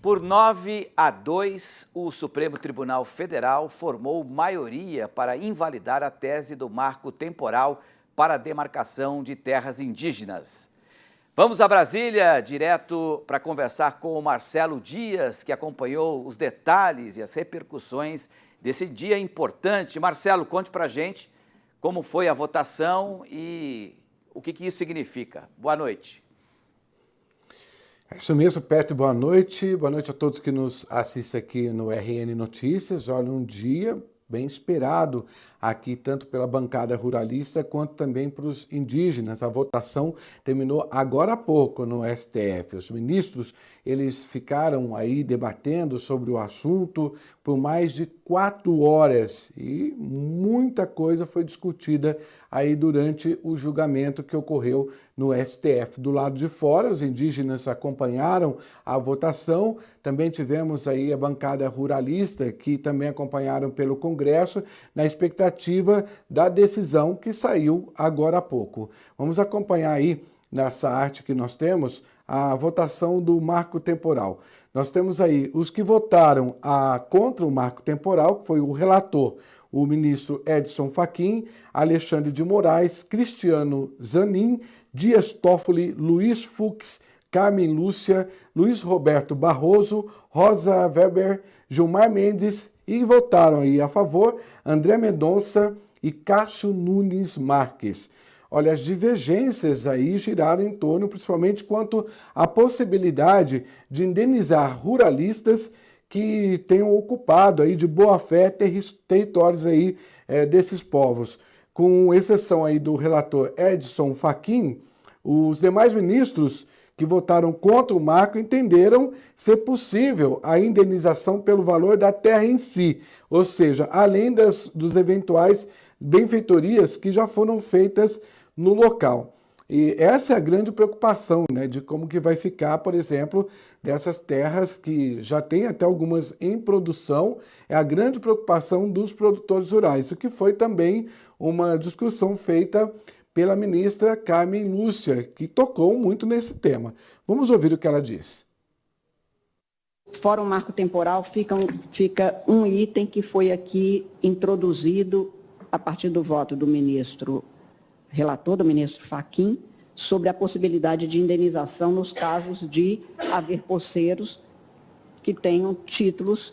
Por 9-2, o Supremo Tribunal Federal formou maioria para invalidar a tese do marco temporal para a demarcação de terras indígenas. Vamos a Brasília, direto para conversar com o Marcelo Dias, que acompanhou os detalhes e as repercussões desse dia importante. Marcelo, conte para a gente como foi a votação e o que isso significa. Boa noite. É isso mesmo, Petro, boa noite. Boa noite a todos que nos assistem aqui no RN Notícias. Olha, um dia bem esperado aqui, tanto pela bancada ruralista quanto também para os indígenas. A votação terminou agora há pouco no STF. Os ministros, eles ficaram aí debatendo sobre o assunto por mais de 4 horas e muita coisa foi discutida aí durante o julgamento que ocorreu no STF. Do lado de fora, os indígenas acompanharam a votação, também tivemos aí a bancada ruralista que também acompanharam pelo Congresso na expectativa da decisão que saiu agora há pouco. Vamos acompanhar aí nessa arte que nós temos a votação do marco temporal. Nós temos aí os que votaram contra o marco temporal, que foi o relator, o ministro Edson Fachin, Alexandre de Moraes, Cristiano Zanin, Dias Toffoli, Luiz Fux, Carmen Lúcia, Luiz Roberto Barroso, Rosa Weber, Gilmar Mendes e votaram aí a favor André Mendonça e Cássio Nunes Marques. Olha, as divergências aí giraram em torno, principalmente quanto à possibilidade de indenizar ruralistas que tenham ocupado aí de boa fé territórios aí desses povos. Com exceção aí do relator Edson Fachin, os demais ministros que votaram contra o marco entenderam ser possível a indenização pelo valor da terra em si, ou seja, além dos eventuais benfeitorias que já foram feitas no local. E essa é a grande preocupação, né, de como que vai ficar, por exemplo, dessas terras que já tem até algumas em produção, é a grande preocupação dos produtores rurais, o que foi também uma discussão feita pela ministra Carmen Lúcia, que tocou muito nesse tema. Vamos ouvir o que ela disse. Fora o marco temporal, fica um item que foi aqui introduzido a partir do voto do ministro relator, do ministro Fachin, sobre a possibilidade de indenização nos casos de haver poceiros que tenham títulos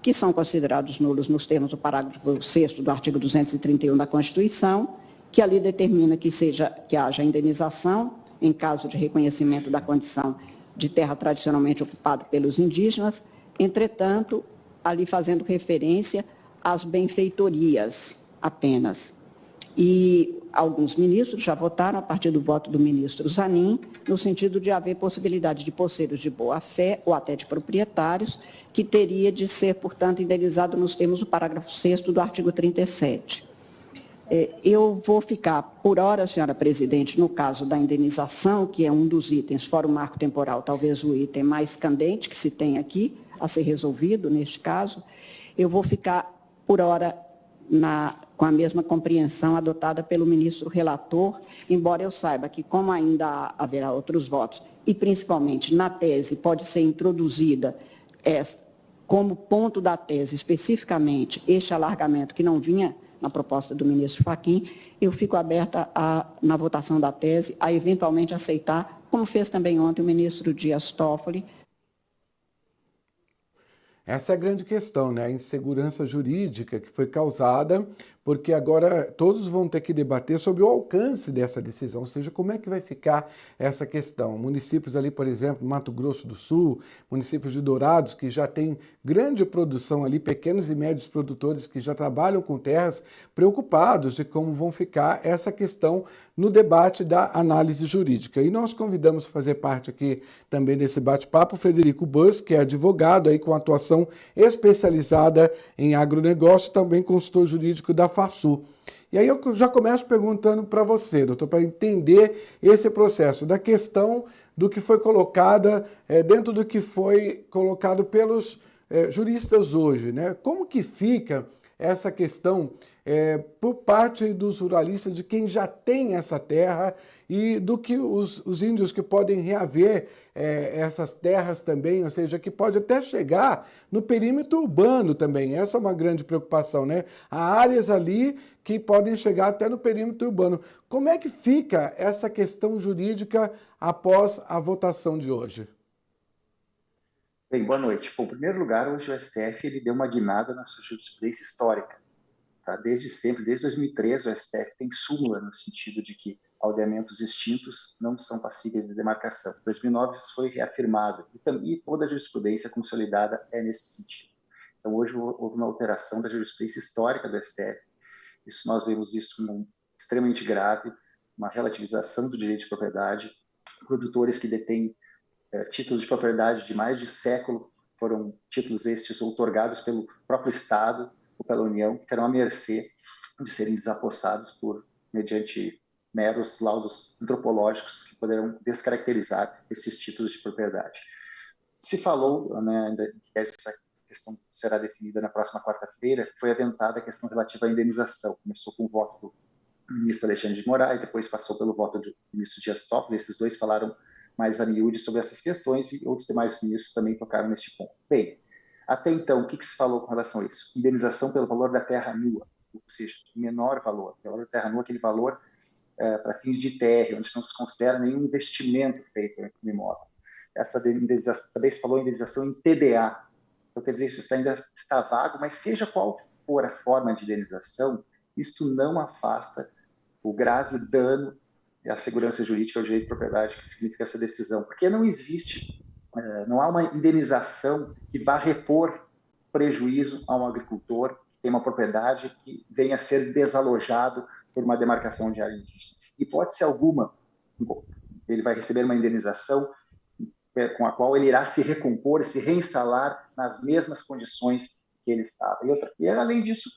que são considerados nulos nos termos do parágrafo 6º do artigo 231 da Constituição, que ali determina que haja indenização em caso de reconhecimento da condição de terra tradicionalmente ocupada pelos indígenas, entretanto, ali fazendo referência às benfeitorias apenas. E alguns ministros já votaram, a partir do voto do ministro Zanin, no sentido de haver possibilidade de poceiros de boa-fé ou até de proprietários, que teria de ser, portanto, indenizado nos termos do parágrafo 6º do artigo 37. Eu vou ficar por hora, senhora presidente, no caso da indenização, que é um dos itens, fora o marco temporal, talvez o item mais candente que se tem aqui, a ser resolvido neste caso, eu vou ficar por hora com a mesma compreensão adotada pelo ministro relator, embora eu saiba que, como ainda haverá outros votos, e principalmente na tese pode ser introduzida como ponto da tese, especificamente, este alargamento que não vinha na proposta do ministro Fachin, eu fico aberta na votação da tese a eventualmente aceitar, como fez também ontem o ministro Dias Toffoli. Essa é a grande questão, né? A insegurança jurídica que foi causada, porque agora todos vão ter que debater sobre o alcance dessa decisão, ou seja, como é que vai ficar essa questão. Municípios ali, por exemplo, Mato Grosso do Sul, municípios de Dourados, que já tem grande produção ali, pequenos e médios produtores que já trabalham com terras, preocupados de como vão ficar essa questão no debate da análise jurídica. E nós convidamos a fazer parte aqui também desse bate-papo o Frederico Bus, que é advogado aí com atuação especializada em agronegócio, também consultor jurídico da FASU. E aí eu já começo perguntando para você, doutor, para entender esse processo da questão do que foi colocada, dentro do que foi colocado pelos juristas hoje, né? Como que fica essa questão por parte dos ruralistas, de quem já tem essa terra e do que os índios que podem reaver essas terras também, ou seja, que pode até chegar no perímetro urbano também. Essa é uma grande preocupação, né? Há áreas ali que podem chegar até no perímetro urbano. Como é que fica essa questão jurídica após a votação de hoje? Bem, boa noite. Bom, em primeiro lugar, hoje o STF ele deu uma guinada na sua jurisprudência histórica. Tá? Desde sempre, desde 2013, o STF tem súmula no sentido de que aldeamentos extintos não são passíveis de demarcação. Em 2009 isso foi reafirmado e toda a jurisprudência consolidada é nesse sentido. Então hoje houve uma alteração da jurisprudência histórica do STF. Isso nós vemos isso como extremamente grave, uma relativização do direito de propriedade. Produtores que detêm títulos de propriedade de mais de século foram títulos estes outorgados pelo próprio Estado ou pela União, que eram à mercê de serem desapossados mediante meros laudos antropológicos que poderão descaracterizar esses títulos de propriedade. Se falou, né, ainda que essa questão será definida na próxima quarta-feira, foi aventada a questão relativa à indenização. Começou com o voto do ministro Alexandre de Moraes, depois passou pelo voto do ministro Dias Toffoli. Esses dois falaram mais a miúde sobre essas questões e outros demais ministros também tocaram neste ponto. Bem, até então, o que se falou com relação a isso? Indenização pelo valor da terra nua, ou seja, menor valor. O valor da terra nua, aquele valor para fins de terra, onde não se considera nenhum investimento feito no imóvel. Essa indenização, também se falou em indenização em TDA. Então, quer dizer, isso ainda está vago, mas seja qual for a forma de indenização, isto não afasta o grave dano à segurança jurídica, ao direito de propriedade, que significa essa decisão. Porque não existe, não há uma indenização que vá repor prejuízo a um agricultor que tem uma propriedade que venha a ser desalojado por uma demarcação de área indígena. Hipótese alguma, ele vai receber uma indenização com a qual ele irá se recompor, se reinstalar nas mesmas condições que ele estava. E além disso,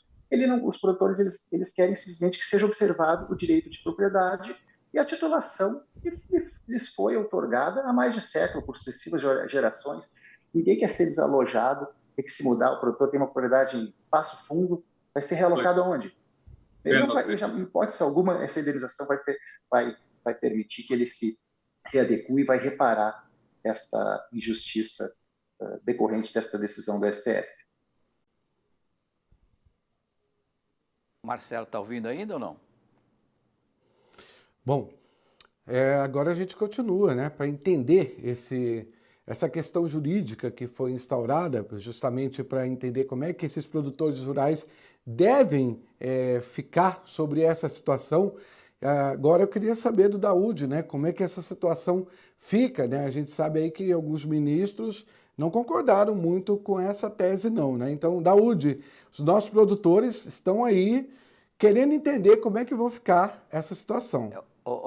os produtores eles querem simplesmente que seja observado o direito de propriedade e a titulação que lhes foi outorgada há mais de século, por sucessivas gerações. Ninguém quer ser desalojado, tem que se mudar. O produtor tem uma propriedade em Passo Fundo, vai ser realocado aonde? Ele não vai, em hipótese alguma, essa indenização vai permitir que ele se readeque e vai reparar esta injustiça decorrente desta decisão do STF. Marcelo, está ouvindo ainda ou não? Bom, agora a gente continua, né, para entender essa questão jurídica que foi instaurada, justamente para entender como é que esses produtores rurais devem ficar sobre essa situação. Agora eu queria saber do Daúde, né, como é que essa situação fica, né? A gente sabe aí que alguns ministros não concordaram muito com essa tese não, né? Então, Daúde, os nossos produtores estão aí querendo entender como é que vão ficar essa situação.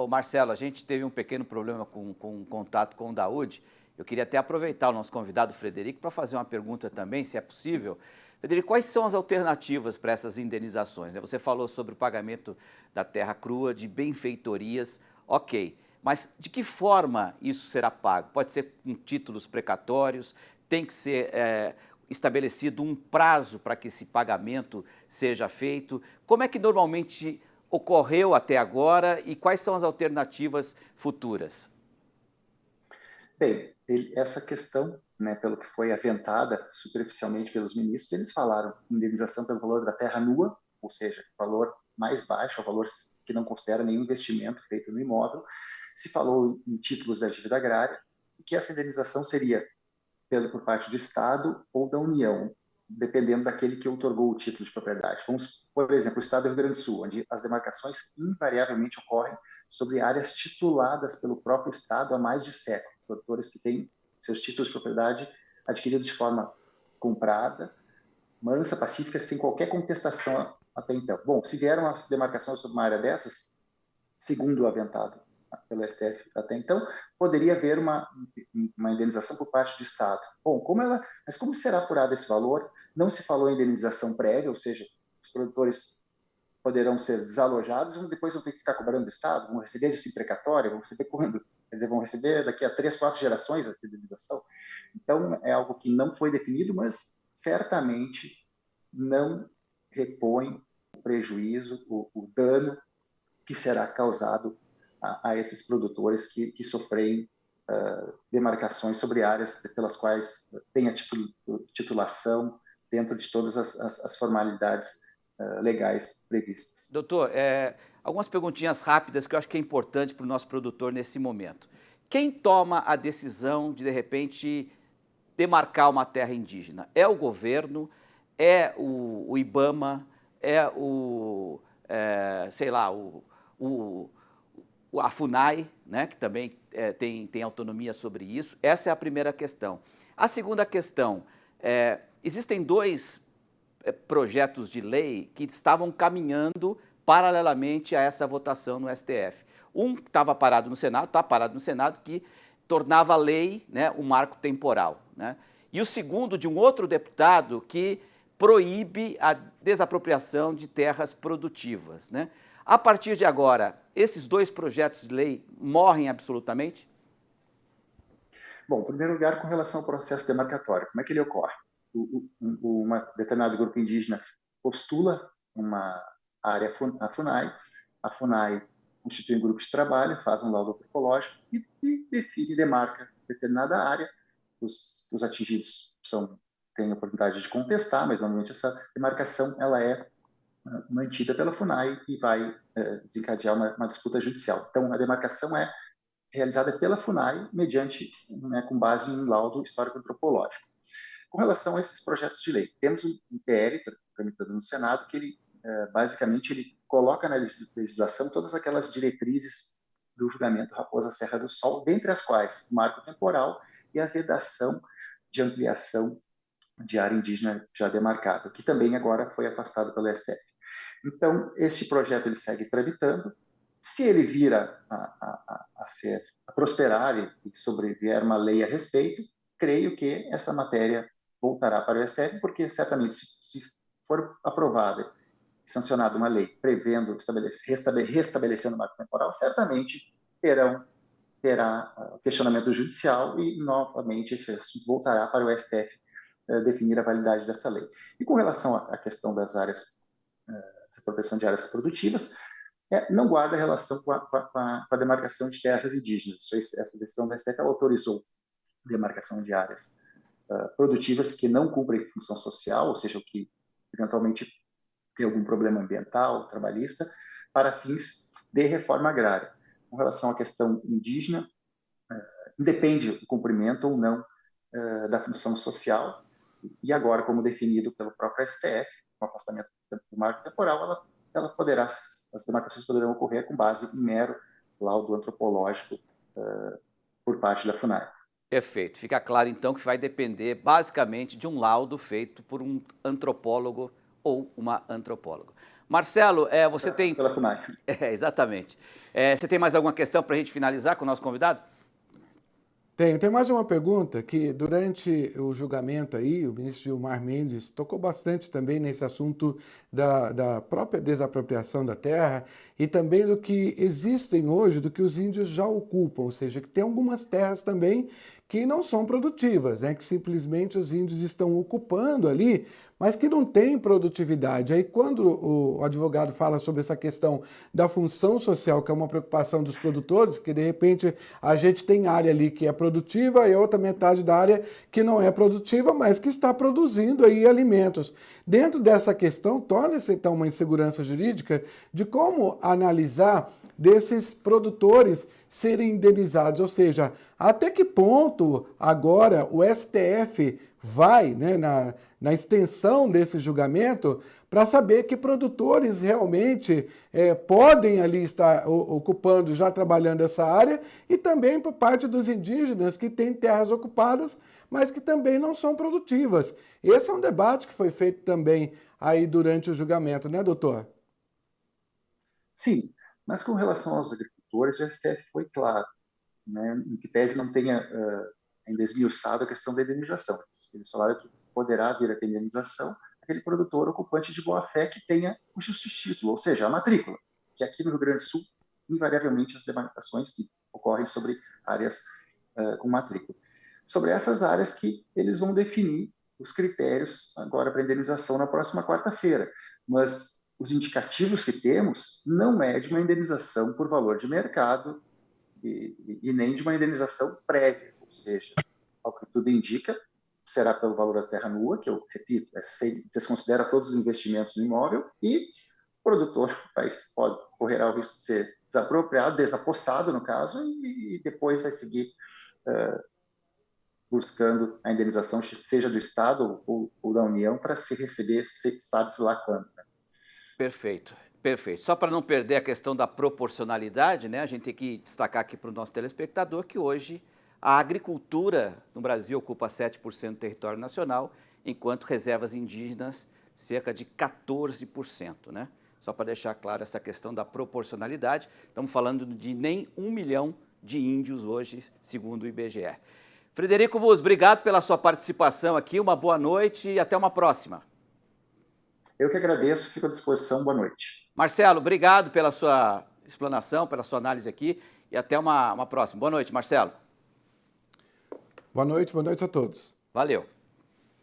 Marcelo, a gente teve um pequeno problema com contato com o Daúde. Eu queria até aproveitar o nosso convidado Frederico para fazer uma pergunta também, se é possível. Frederico, quais são as alternativas para essas indenizações? Você falou sobre o pagamento da terra crua, de benfeitorias, ok. Mas de que forma isso será pago? Pode ser com títulos precatórios? Tem que ser estabelecido um prazo para que esse pagamento seja feito? Como é que normalmente ocorreu até agora e quais são as alternativas futuras? Bem, essa questão, né, pelo que foi aventada superficialmente pelos ministros, eles falaram indenização pelo valor da terra nua, ou seja, valor mais baixo, o valor que não considera nenhum investimento feito no imóvel. Se falou em títulos da dívida agrária, e que essa indenização seria por parte do Estado ou da União, dependendo daquele que outorgou o título de propriedade. Vamos, por exemplo, o Estado do Rio Grande do Sul, onde as demarcações invariavelmente ocorrem sobre áreas tituladas pelo próprio Estado há mais de século, produtores que têm seus títulos de propriedade adquiridos de forma comprada, mansa, pacífica, sem qualquer contestação até então. Bom, se vier uma demarcação sobre uma área dessas, segundo o aventado pelo STF até então, poderia haver uma indenização por parte do Estado. Bom, mas como será apurado esse valor? Não se falou em indenização prévia, ou seja, os produtores poderão ser desalojados e depois vão ter que ficar cobrando do Estado, vão receber de imprecatória, vão receber quando? Quer dizer, vão receber daqui a 3, 4 gerações essa indenização. Então, é algo que não foi definido, mas certamente não repõe o prejuízo, o dano que será causado a esses produtores que sofrem demarcações sobre áreas pelas quais tem a titulação dentro de todas as formalidades legais previstas. Doutor, algumas perguntinhas rápidas que eu acho que é importante para o nosso produtor nesse momento. Quem toma a decisão de repente, demarcar uma terra indígena? É o governo? É o IBAMA? É a FUNAI, né, que também tem autonomia sobre isso? Essa é a primeira questão. A segunda questão, existem dois projetos de lei que estavam caminhando paralelamente a essa votação no STF. Um estava parado no Senado, está parado no Senado, que tornava lei, né, o marco temporal, né? E o segundo de um outro deputado que proíbe a desapropriação de terras produtivas, né? A partir de agora, esses dois projetos de lei morrem absolutamente? Bom, em primeiro lugar, com relação ao processo demarcatório, como é que ele ocorre? Um determinado grupo indígena postula uma área, a FUNAI constitui um grupo de trabalho, faz um laudo antropológico e define, demarca determinada área. Os atingidos têm a oportunidade de contestar, mas normalmente essa demarcação ela é mantida pela FUNAI e vai desencadear uma disputa judicial. Então, a demarcação é realizada pela FUNAI mediante, né, com base em um laudo histórico-antropológico. Com relação a esses projetos de lei, temos um PL tramitando no Senado que ele, basicamente, ele coloca na legislação todas aquelas diretrizes do julgamento Raposa Serra do Sol, dentre as quais o marco temporal e a vedação de ampliação de área indígena já demarcada, que também agora foi afastado pelo STF. Então, este projeto ele segue tramitando. Se ele vir a prosperar e sobrevier uma lei a respeito, creio que essa matéria voltará para o STF, porque certamente, se for aprovada e sancionada uma lei prevendo, restabelecendo o marco temporal, certamente terá questionamento judicial e, novamente, esse assunto voltará para o STF definir a validade dessa lei. E com relação à questão das áreas, da proteção de áreas produtivas, não guarda relação com a demarcação de terras indígenas. Essa decisão da STF autorizou a demarcação de áreas produtivas que não cumprem função social, ou seja, o que eventualmente tem algum problema ambiental, trabalhista, para fins de reforma agrária. Com relação à questão indígena, independe do cumprimento ou não da função social, e agora, como definido pelo próprio STF, com o afastamento do marco temporal, as demarcações poderão ocorrer com base em mero laudo antropológico por parte da FUNAI. Perfeito. Fica claro, então, que vai depender, basicamente, de um laudo feito por um antropólogo ou uma antropóloga. Marcelo, você tem... Pela FUNAI. Exatamente. Você tem mais alguma questão para a gente finalizar com o nosso convidado? Tem mais uma pergunta que durante o julgamento aí, o ministro Gilmar Mendes tocou bastante também nesse assunto da própria desapropriação da terra e também do que existem hoje, do que os índios já ocupam, ou seja, que tem algumas terras também que não são produtivas, né? Que simplesmente os índios estão ocupando ali, mas que não tem produtividade. Aí quando o advogado fala sobre essa questão da função social, que é uma preocupação dos produtores, que de repente a gente tem área ali que é produtiva e outra metade da área que não é produtiva, mas que está produzindo aí alimentos. Dentro dessa questão, torna-se então uma insegurança jurídica de como analisar desses produtores serem indenizados, ou seja, até que ponto agora o STF vai, né, na extensão desse julgamento para saber que produtores realmente podem ali estar ocupando, já trabalhando essa área, e também por parte dos indígenas que têm terras ocupadas, mas que também não são produtivas. Esse é um debate que foi feito também aí durante o julgamento, né, doutor? Sim, mas com relação aos agricultores, o STF foi claro, né, em que pese não tenha ainda esmiuçado a questão da indenização. Eles falaram que poderá vir a ter indenização aquele produtor ocupante de boa-fé que tenha o justiça-título, ou seja, a matrícula, que aqui no Rio Grande do Sul, invariavelmente, as demarcações ocorrem sobre áreas com matrícula. Sobre essas áreas que eles vão definir os critérios agora para indenização na próxima quarta-feira. mas os indicativos que temos não é de uma indenização por valor de mercado e nem de uma indenização prévia, ou seja, ao que tudo indica, será pelo valor da terra nua, que eu repito, desconsidera todos os investimentos no imóvel, e o produtor pode correr o risco de ser desapropriado, desapostado no caso, e depois vai seguir buscando a indenização, seja do Estado ou da União, para se receber, sabe-se lá quando. Né? Perfeito, perfeito. Só para não perder a questão da proporcionalidade, né, a gente tem que destacar aqui para o nosso telespectador que hoje a agricultura no Brasil ocupa 7% do território nacional, enquanto reservas indígenas cerca de 14%, né? Só para deixar claro essa questão da proporcionalidade, estamos falando de nem 1 milhão de índios hoje, segundo o IBGE. Frederico Bus, obrigado pela sua participação aqui, uma boa noite e até uma próxima. Eu que agradeço, fico à disposição, boa noite. Marcelo, obrigado pela sua explanação, pela sua análise aqui e até uma próxima. Boa noite, Marcelo. Boa noite a todos. Valeu.